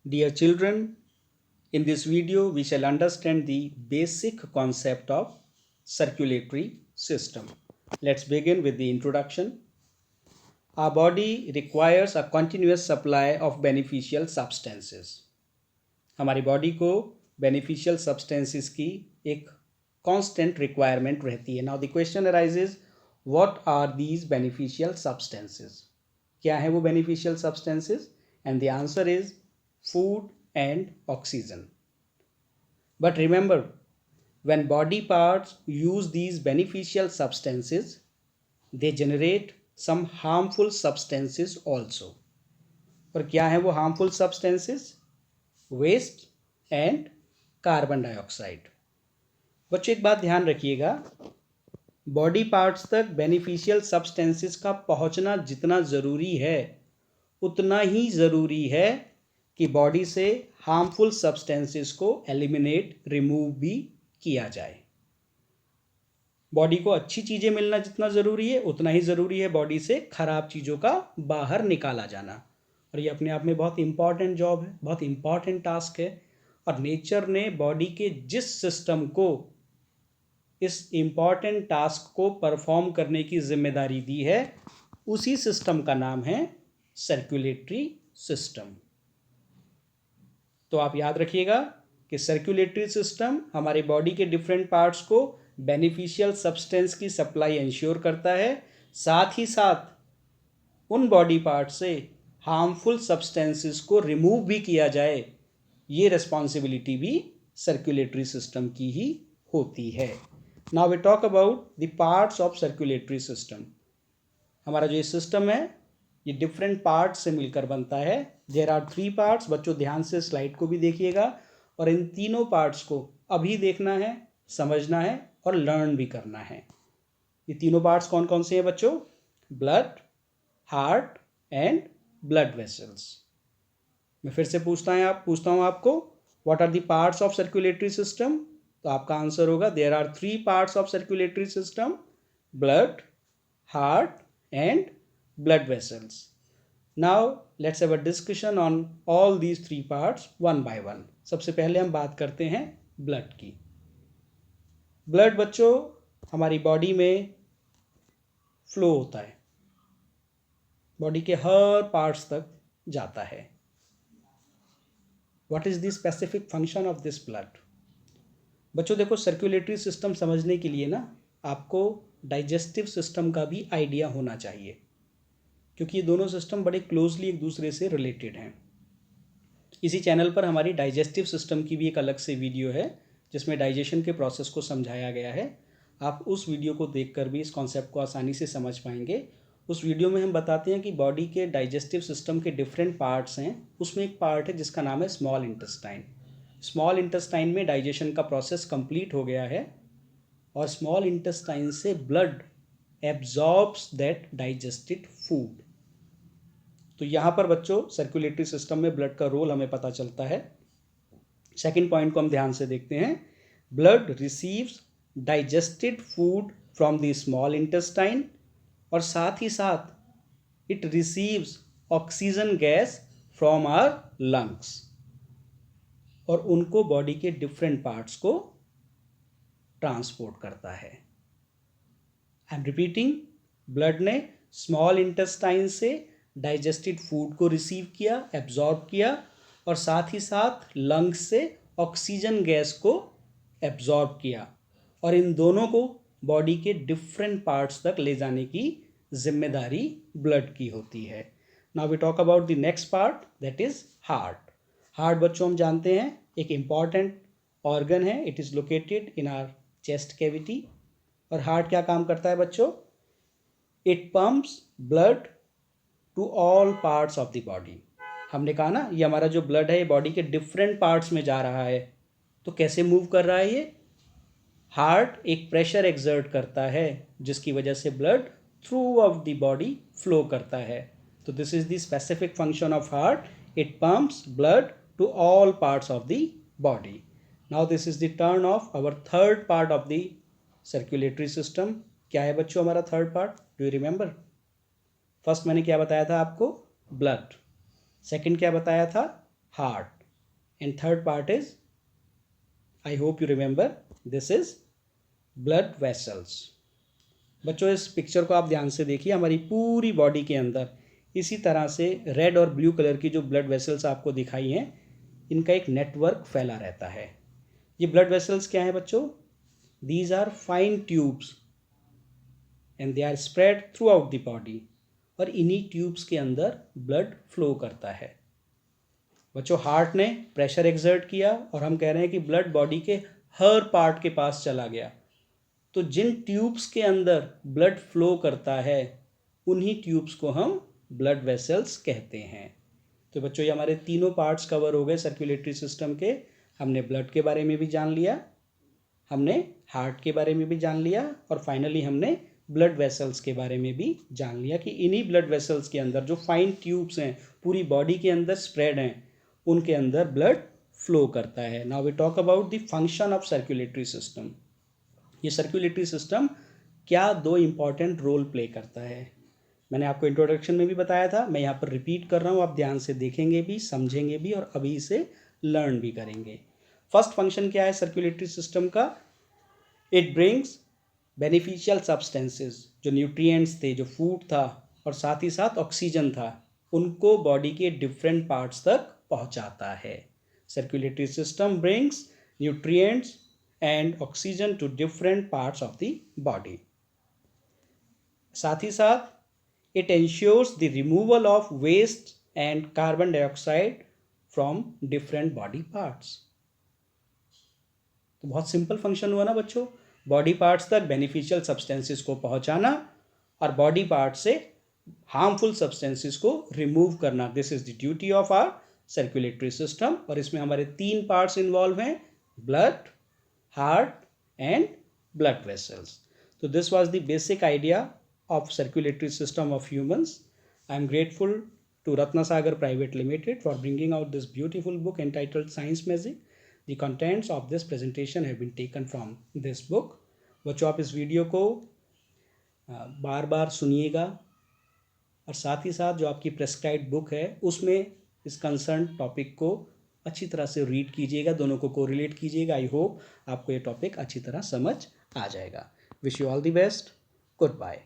Dear children, in this video we shall understand the basic concept of circulatory system. Let's begin with the introduction. Our body requires a continuous supply of beneficial substances. हमारी body को beneficial substances की एक constant requirement रहती है. Now the question arises, what are these beneficial substances? क्या है वो beneficial substances? And the answer is food and oxygen. But remember, when body parts use these beneficial substances, they generate some harmful substances also. और क्या है वो harmful substances? Waste and carbon dioxide. बच्चों एक बात ध्यान रखिएगा, बॉडी पार्ट्स तक बेनिफिशियल सब्सटेंसेस का पहुंचना जितना ज़रूरी है उतना ही ज़रूरी है कि बॉडी से हार्मफुल सब्सटेंसेस को एलिमिनेट रिमूव भी किया जाए. बॉडी को अच्छी चीज़ें मिलना जितना ज़रूरी है उतना ही ज़रूरी है बॉडी से ख़राब चीज़ों का बाहर निकाला जाना. और ये अपने आप में बहुत इंपॉर्टेंट जॉब है, बहुत इंपॉर्टेंट टास्क है. और नेचर ने बॉडी के जिस सिस्टम को इस इम्पॉर्टेंट टास्क को परफॉर्म करने की जिम्मेदारी दी है उसी सिस्टम का नाम है सर्कुलेटरी सिस्टम. तो आप याद रखिएगा कि सर्कुलेटरी सिस्टम हमारे बॉडी के डिफरेंट पार्ट्स को बेनिफिशियल सब्सटेंस की सप्लाई इंश्योर करता है, साथ ही साथ उन बॉडी पार्ट से हार्मफुल सब्सटेंसेस को रिमूव भी किया जाए, ये रिस्पॉन्सिबिलिटी भी सर्कुलेटरी सिस्टम की ही होती है. Now we talk about the parts of circulatory system. हमारा जो ये सिस्टम है ये डिफरेंट पार्ट्स से मिलकर बनता है. There are 3 parts. बच्चों ध्यान से स्लाइड को भी देखिएगा और इन तीनों पार्ट्स को अभी देखना है, समझना है और लर्न भी करना है. ये तीनों पार्ट्स कौन कौन से हैं बच्चों? Blood, heart and blood vessels. मैं फिर से पूछता हूँ आपको, what are the parts of circulatory system? तो आपका आंसर होगा there are 3 parts of circulatory system, blood, heart and blood vessels. Now let's have a discussion on all these 3 parts one by one. सबसे पहले हम बात करते हैं blood की. ब्लड बच्चों हमारी बॉडी में फ्लो होता है, बॉडी के हर पार्ट्स तक जाता है. What is the specific function of this blood? बच्चों देखो, सर्कुलेटरी सिस्टम समझने के लिए ना आपको डाइजेस्टिव सिस्टम का भी आइडिया होना चाहिए, क्योंकि ये दोनों सिस्टम बड़े क्लोजली एक दूसरे से रिलेटेड हैं. इसी चैनल पर हमारी डाइजेस्टिव सिस्टम की भी एक अलग से वीडियो है जिसमें डाइजेशन के प्रोसेस को समझाया गया है. आप उस वीडियो को देखकर भी इस कॉन्सेप्ट को आसानी से समझ पाएंगे. उस वीडियो में हम बताते हैं कि बॉडी के डाइजेस्टिव सिस्टम के डिफरेंट पार्ट्स हैं. उसमें एक पार्ट है जिसका नाम है स्मॉल इंटेस्टाइन. स्मॉल इंटेस्टाइन में डाइजेशन का प्रोसेस कंप्लीट हो गया है और स्मॉल इंटेस्टाइन से blood absorbs that digested food. तो यहाँ पर बच्चों सर्कुलेटरी सिस्टम में ब्लड का रोल हमें पता चलता है. सेकेंड पॉइंट को हम ध्यान से देखते हैं. Blood receives digested food from the small intestine और साथ ही साथ it receives oxygen gas from our lungs और उनको बॉडी के डिफरेंट पार्ट्स को ट्रांसपोर्ट करता है. आई एम रिपीटिंग, ब्लड ने स्मॉल इंटेस्टाइन से डाइजेस्टेड फूड को रिसीव किया, एब्जॉर्ब किया और साथ ही साथ लंग्स से ऑक्सीजन गैस को एब्जॉर्ब किया और इन दोनों को बॉडी के डिफरेंट पार्ट्स तक ले जाने की जिम्मेदारी ब्लड की होती है. Now we talk about the next part, that is heart. Heart बच्चों हम जानते हैं एक इम्पॉर्टेंट ऑर्गन है. It is located in our chest cavity. और हार्ट क्या काम करता है बच्चों? It pumps blood to all parts of the body. हमने कहा ना ये हमारा जो ब्लड है ये बॉडी के डिफरेंट पार्ट्स में जा रहा है. तो कैसे मूव कर रहा है ये? हार्ट एक प्रेशर एक्सर्ट करता है जिसकी वजह से blood throughout the body flow करता है. तो this is the specific function of heart. It pumps blood to all parts of the body. Now this is the turn of our third part of the circulatory system. क्या है बच्चों हमारा third part? Do you remember? First मैंने क्या बताया था आपको? Blood. Second क्या बताया था? heart, and third part is, I hope you remember, this is blood vessels. बच्चों इस पिक्चर को आप ध्यान से देखिए, हमारी पूरी बॉडी के अंदर इसी तरह से रेड और ब्लू कलर की जो ब्लड वेसल्स आपको दिखाई हैं, इनका एक नेटवर्क फैला रहता है। ये ब्लड वेसल्स क्या है बच्चों? These are fine tubes and they are spread throughout the body, और इन्हीं ट्यूब्स के अंदर ब्लड फ्लो करता है। बच्चों हार्ट ने प्रेशर एक्सर्ट किया और हम कह रहे हैं कि ब्लड बॉडी के हर पार्ट के पास चला गया, तो जिन ट्यूब्स के अंदर ब्लड फ्लो करता है उन्हीं ट्यूब्स को हम ब्लड वेसल्स कहते हैं। तो बच्चों ये हमारे तीनों पार्ट्स कवर हो गए सर्कुलेटरी सिस्टम के। हमने ब्लड के बारे में भी जान लिया, हमने हार्ट के बारे में भी जान लिया, और फाइनली हमने ब्लड वेसल्स के बारे में भी जान लिया कि इन्हीं ब्लड वेसल्स के अंदर जो फाइन ट्यूब्स हैं पूरी बॉडी के अंदर स्प्रेड हैं, उनके अंदर ब्लड फ्लो करता है। Now we talk about the function of circulatory system. ये सर्कुलेटरी सिस्टम क्या दो इम्पॉर्टेंट रोल प्ले करता है, मैंने आपको इंट्रोडक्शन में भी बताया था, मैं यहाँ पर रिपीट कर रहा हूँ, आप ध्यान से देखेंगे भी, समझेंगे भी, और अभी इसे लर्न भी करेंगे। फर्स्ट फंक्शन क्या है सर्कुलेटरी सिस्टम का? इट ब्रिंग्स बेनिफिशियल सब्सटेंसेस, जो न्यूट्रिएंट्स थे, जो फूड था और साथ ही साथ ऑक्सीजन था, उनको बॉडी के डिफरेंट पार्ट्स तक पहुँचाता है। Circulatory system brings nutrients and oxygen to different parts of the body. साथ ही साथ it ensures the removal of waste and carbon dioxide from different body parts. तो बहुत सिंपल फंक्शन हुआ ना बच्चों, बॉडी पार्ट्स तक बेनिफिशियल सब्सटेंसेस को पहुंचाना और बॉडी पार्ट से हार्मफुल सब्सटेंसेस को रिमूव करना। This is the duty of our circulatory system, और इसमें हमारे तीन पार्ट्स इन्वॉल्व हैं, blood, heart and blood vessels. So this was the basic idea of circulatory system of humans. I am grateful to Ratnasagar Private Limited for bringing out this beautiful book entitled Science Magic. The contents of this presentation have been taken from this book. बच्चों आप इस video को बार बार सुनिएगा, और साथ ही साथ जो आपकी प्रेस्क्राइब्ड बुक है उसमें इस कंसर्न टॉपिक को अच्छी तरह से रीड कीजिएगा, दोनों को कोरिलेट कीजिएगा। आई होप आपको ये टॉपिक अच्छी तरह समझ आ जाएगा। Wish you all the best, good bye.